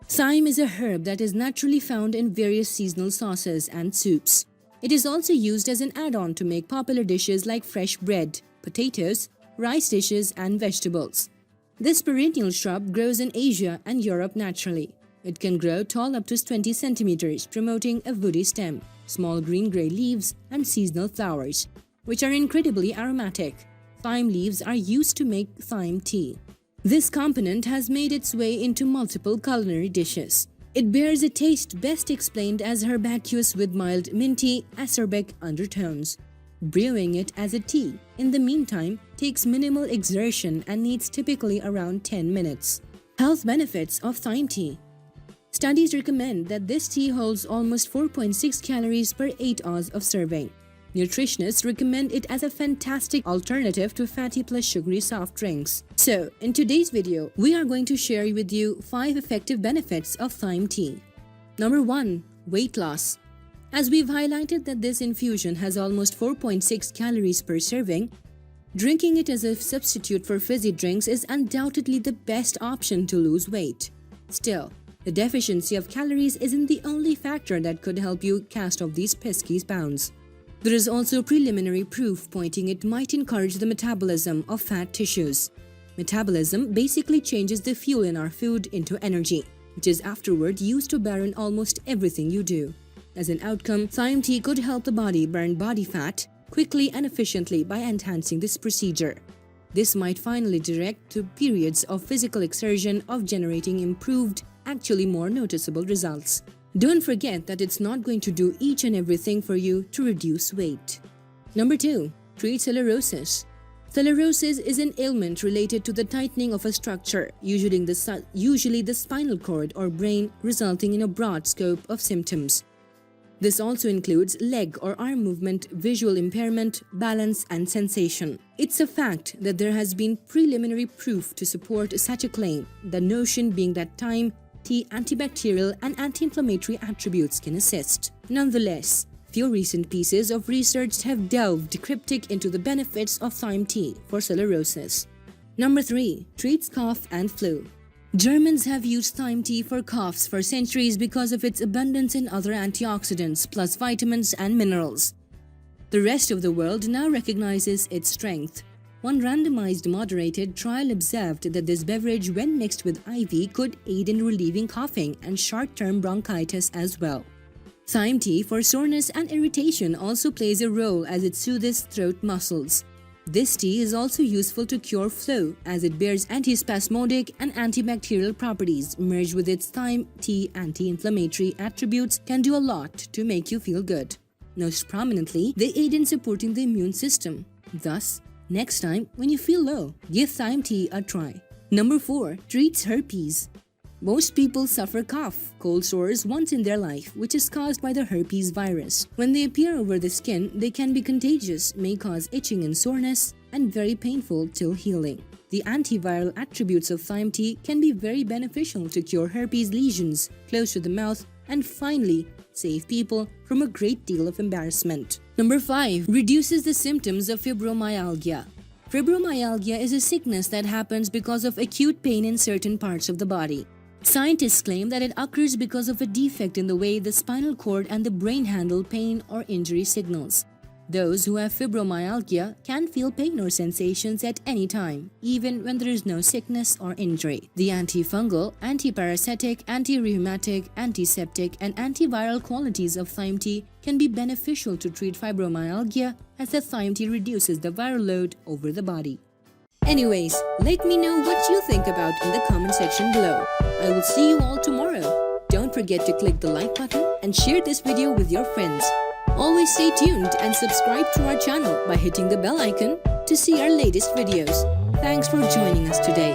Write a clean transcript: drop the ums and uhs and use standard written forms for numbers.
Thyme is a herb that is naturally found in various seasonal sauces and soups. It is also used as an add-on to make popular dishes like fresh bread, potatoes, rice dishes, and vegetables. This perennial shrub grows in Asia and Europe naturally. It can grow tall up to 20 centimeters, promoting a woody stem, small green-gray leaves, and seasonal flowers, which are incredibly aromatic. Thyme leaves are used to make thyme tea. This component has made its way into multiple culinary dishes. It bears a taste best explained as herbaceous with mild minty, acerbic undertones. Brewing it as a tea, in the meantime, takes minimal exertion and needs typically around 10 minutes. Health benefits of thyme tea. Studies recommend that this tea holds almost 4.6 calories per 8 hours of serving. Nutritionists recommend it as a fantastic alternative to fatty plus sugary soft drinks. So, in today's video, we are going to share with you 5 effective benefits of thyme tea. Number 1. Weight loss. As we've highlighted that this infusion has almost 4.6 calories per serving, drinking it as a substitute for fizzy drinks is undoubtedly the best option to lose weight. Still, the deficiency of calories isn't the only factor that could help you cast off these pesky pounds. There is also preliminary proof pointing it might encourage the metabolism of fat tissues. Metabolism basically changes the fuel in our food into energy, which is afterward used to burn almost everything you do. As an outcome, thyme tea could help the body burn body fat quickly and efficiently by enhancing this procedure. This might finally direct to periods of physical exertion of generating improved, actually more noticeable results. Don't forget that it's not going to do each and everything for you to reduce weight. Number 2. Treat sclerosis. Sclerosis is an ailment related to the tightening of a structure, usually the spinal cord or brain, resulting in a broad scope of symptoms. This also includes leg or arm movement, visual impairment, balance, and sensation. It's a fact that there has been preliminary proof to support such a claim, the notion being that thyme tea antibacterial and anti-inflammatory attributes can assist. Nonetheless, few recent pieces of research have delved cryptic into the benefits of thyme tea for sclerosis. Number 3. Treats cough and flu. Germans have used thyme tea for coughs for centuries because of its abundance in other antioxidants plus vitamins and minerals. The rest of the world now recognizes its strength. One randomized moderated trial observed that this beverage, when mixed with IV, could aid in relieving coughing and short-term bronchitis as well. Thyme tea for soreness and irritation also plays a role as it soothes throat muscles. This tea is also useful to cure flu as it bears antispasmodic and antibacterial properties. Merged with its thyme tea anti-inflammatory attributes can do a lot to make you feel good. Most prominently, they aid in supporting the immune system. Thus, next time when you feel low, give thyme tea a try. Number 4. Treats herpes. Most people suffer cough, cold sores once in their life, which is caused by the herpes virus. When they appear over the skin, they can be contagious, may cause itching and soreness, and very painful till healing. The antiviral attributes of thyme tea can be very beneficial to cure herpes lesions close to the mouth and finally save people from a great deal of embarrassment. Number 5. Reduces the symptoms of fibromyalgia. Fibromyalgia is a sickness that happens because of acute pain in certain parts of the body. Scientists claim that it occurs because of a defect in the way the spinal cord and the brain handle pain or injury signals. Those who have fibromyalgia can feel pain or sensations at any time, even when there is no sickness or injury. The antifungal, antiparasitic, anti-rheumatic, antiseptic, and antiviral qualities of thyme tea can be beneficial to treat fibromyalgia as the thyme tea reduces the viral load over the body. Anyways, let me know what you think about in the comment section below. I will see you all tomorrow. Don't forget to click the like button and share this video with your friends. Always stay tuned and subscribe to our channel by hitting the bell icon to see our latest videos. Thanks for joining us today.